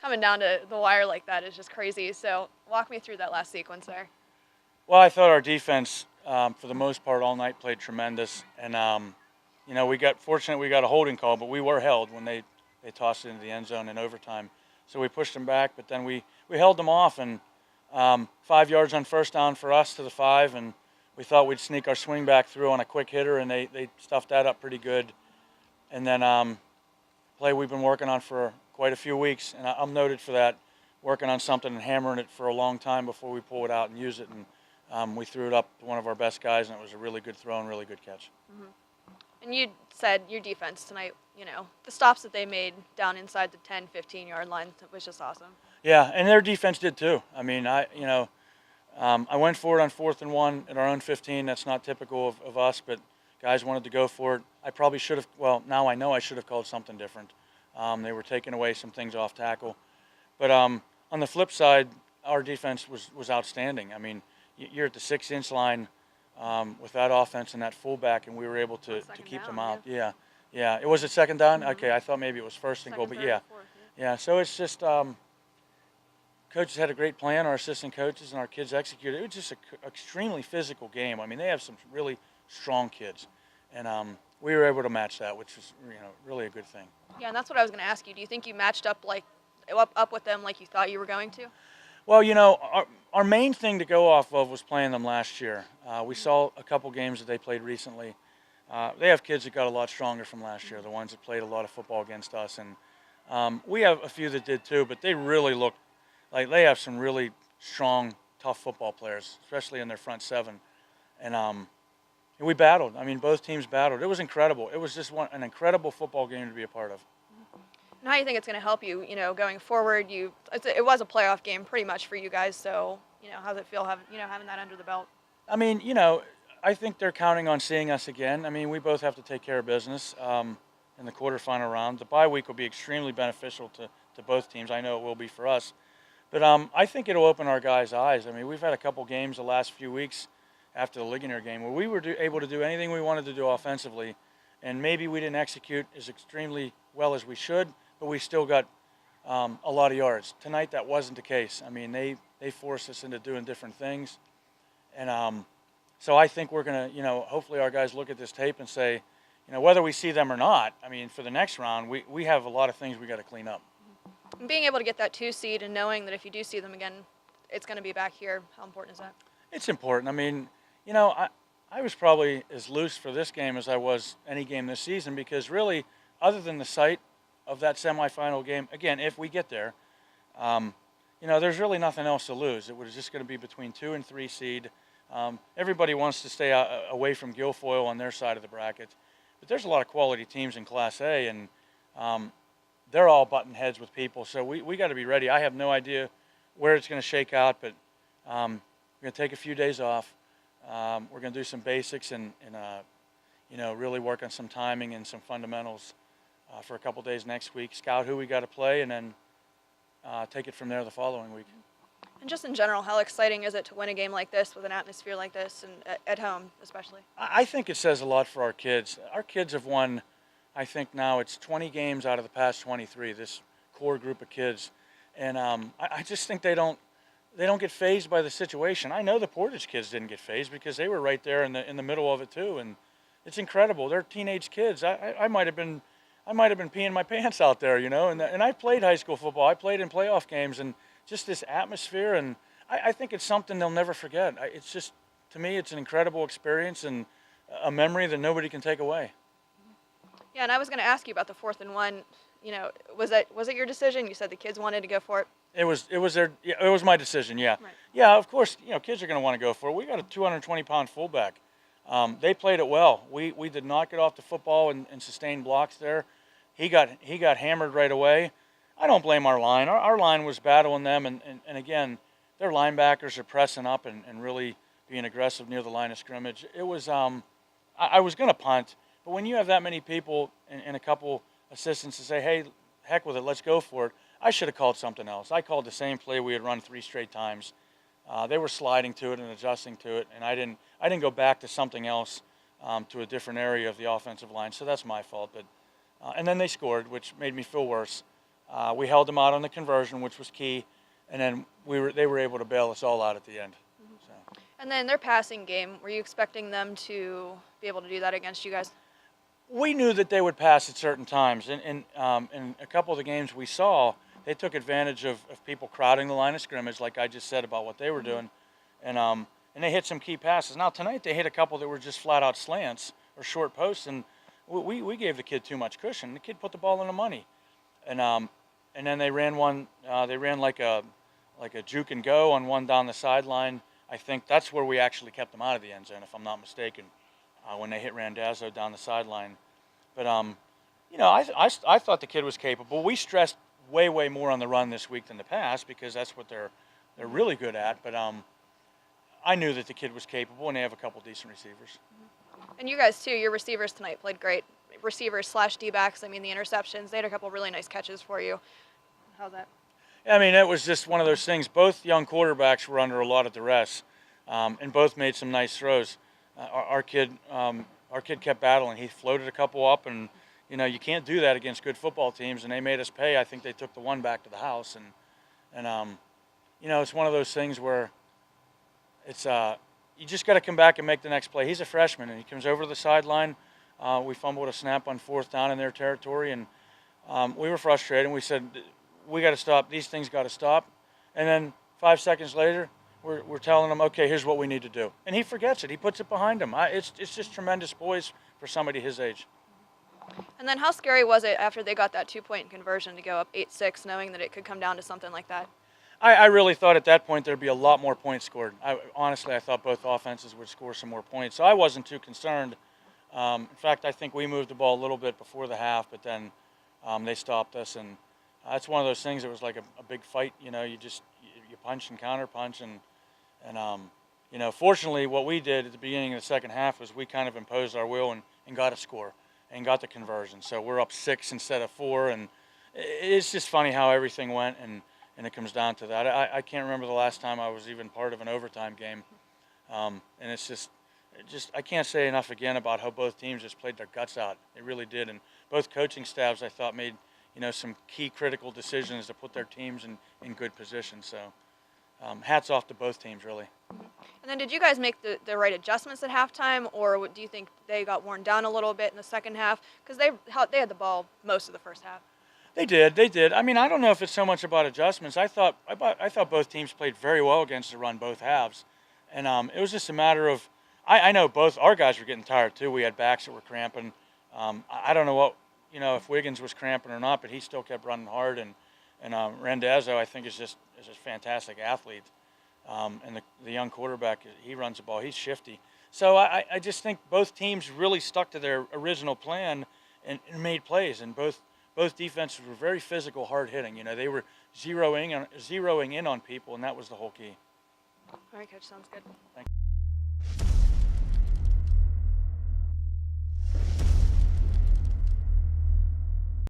coming down to the wire like that is just crazy. So walk me through that last sequence there. Well, I thought our defense, for the most part, all night played tremendous, and we got fortunate we got a holding call, but we were held when they tossed it into the end zone in overtime. So we pushed them back, but then we held them off, and 5 yards on first down for us to the 5, and we thought we'd sneak our swing back through on a quick hitter, and they stuffed that up pretty good. And then play we've been working on for quite a few weeks, and I'm noted for that, working on something and hammering it for a long time before we pull it out and use it. And we threw it up to one of our best guys, and it was a really good throw and really good catch. Mm-hmm. And you said your defense tonight, the stops that they made down inside the 10, 15-yard line was just awesome. Yeah, and their defense did too. I mean, I went for it on 4th and 1 at our own 15. That's not typical of us, but guys wanted to go for it. I probably should have, well, now I know I should have called something different. They were taking away some things off tackle. But on the flip side, our defense was outstanding. I mean, you're at the 6-inch line with that offense and that fullback, and we were able to keep them out. Yeah. It was a second down? Mm-hmm. Okay, I thought maybe it was first and goal, but yeah. Fourth, yeah, so it's just coaches had a great plan, our assistant coaches, and our kids executed. It was just an extremely physical game. I mean, they have some really strong kids, and we were able to match that, which was really a good thing. Yeah, and that's what I was going to ask you. Do you think you matched up up with them like you thought you were going to? Well, our main thing to go off of was playing them last year. We saw a couple games that they played recently. They have kids that got a lot stronger from last year, the ones that played a lot of football against us. And we have a few that did too, but they really look like they have some really strong, tough football players, especially in their front seven. And we battled. I mean, both teams battled. It was incredible. It was just an incredible football game to be a part of. And how do you think it's going to help you, going forward? It was a playoff game pretty much for you guys, so, how does it feel having that under the belt? I mean, I think they're counting on seeing us again. I mean, we both have to take care of business in the quarterfinal round. The bye week will be extremely beneficial to both teams. I know it will be for us. But I think it'll open our guys' eyes. I mean, we've had a couple games the last few weeks after the Ligonier game where we were able to do anything we wanted to do offensively, and maybe we didn't execute as extremely well as we should, but we still got a lot of yards. Tonight, that wasn't the case. I mean, they forced us into doing different things. And so I think we're going to, hopefully our guys look at this tape and say, whether we see them or not, I mean, for the next round, we have a lot of things we got to clean up. And being able to get that 2 seed and knowing that if you do see them again, it's going to be back here, how important is that? It's important. I mean, I was probably as loose for this game as I was any game this season because really, other than the sight of that semifinal game, again, if we get there, there's really nothing else to lose. It was just going to be between 2 and 3 seed. Everybody wants to stay away from Guilfoyle on their side of the bracket, but there's a lot of quality teams in Class A, and they're all button heads with people, so we got to be ready. I have no idea where it's going to shake out, but we're going to take a few days off. We're going to do some basics and really work on some timing and some fundamentals for a couple days next week, scout who we got to play, and then take it from there the following week. And just in general, how exciting is it to win a game like this with an atmosphere like this and at home especially? I think it says a lot for our kids. Our kids have won, I think now it's 20 games out of the past 23, this core group of kids. And I just think they don't get fazed by the situation. I know the Portage kids didn't get fazed because they were right there in the middle of it too. And it's incredible. They're teenage kids. I might have been peeing my pants out there, and I played high school football. I played in playoff games, and just this atmosphere, and I think it's something they'll never forget. It's just, to me, it's an incredible experience and a memory that nobody can take away. Yeah, and I was going to ask you about the 4th and 1. Was it your decision? You said the kids wanted to go for it. It was my decision. Yeah, right. Yeah. Of course, kids are going to want to go for it. We got a 220-pound fullback. They played it well. We did not get off the football and sustain blocks there. He got hammered right away. I don't blame our line. Our line was battling them, and again, their linebackers are pressing up and really being aggressive near the line of scrimmage. It was I was going to punt, but when you have that many people and a couple assistants to say, hey, heck with it, let's go for it, I should have called something else. I called the same play we had run 3 straight times. They were sliding to it and adjusting to it, and I didn't go back to something else to a different area of the offensive line, so that's my fault. But and then they scored, which made me feel worse. We held them out on the conversion, which was key, and then they were able to bail us all out at the end. So. And then their passing game, were you expecting them to be able to do that against you guys? We knew that they would pass at certain times. In a couple of the games we saw, they took advantage of people crowding the line of scrimmage, like I just said about what they were doing, and they hit some key passes. Now tonight they hit a couple that were just flat out slants or short posts, and we gave the kid too much cushion. The kid put the ball in the money, and then they ran one. They ran like a juke and go on one down the sideline. I think that's where we actually kept them out of the end zone, if I'm not mistaken, when they hit Randazzo down the sideline. But I thought the kid was capable. We stressed way more on the run this week than the pass because that's what they're really good at. But I knew that the kid was capable, and they have a couple decent receivers. And you guys too. Your receivers tonight played great. Receivers / D-backs. I mean, the interceptions. They had a couple really nice catches for you. How's that? I mean, it was just one of those things. Both young quarterbacks were under a lot of duress, and both made some nice throws. Our kid kept battling. He floated a couple up, and you can't do that against good football teams. And they made us pay. I think they took the one back to the house, and it's one of those things where it's you just got to come back and make the next play. He's a freshman, and he comes over to the sideline. We fumbled a snap on 4th down in their territory, and we were frustrated. And we said, we got to stop. These things got to stop. And then 5 seconds later, we're telling him, okay, here's what we need to do. And he forgets it. He puts it behind him. It's just tremendous poise for somebody his age. And then how scary was it after they got that 2-point conversion to go up 8-6, knowing that it could come down to something like that? I really thought at that point there'd be a lot more points scored. Honestly, I thought both offenses would score some more points. So I wasn't too concerned. In fact, I think we moved the ball a little bit before the half, but then they stopped us. And that's one of those things that was like a big fight. You punch and counter punch. And fortunately, what we did at the beginning of the second half was we kind of imposed our will and got a score and got the conversion. So we're up 6 instead of 4. And it's just funny how everything went. And it comes down to that. I can't remember the last time I was even part of an overtime game. And it's just I can't say enough again about how both teams just played their guts out. They really did. And both coaching staffs, I thought, made some key critical decisions to put their teams in good position. So hats off to both teams, really. And then did you guys make the right adjustments at halftime, or do you think they got worn down a little bit in the second half? Because they had the ball most of the first half. They did. I mean, I don't know if it's so much about adjustments. I thought both teams played very well against the run, both halves. And it was just a matter of, I know both our guys were getting tired too. We had backs that were cramping. I don't know if Wiggins was cramping or not, but he still kept running hard. And Randazzo, I think, is just a fantastic athlete. And the young quarterback, he runs the ball. He's shifty. So I just think both teams really stuck to their original plan and made plays. And both defenses were very physical, hard hitting. They were zeroing in on people, and that was the whole key. All right, Coach. Sounds good. Thank you.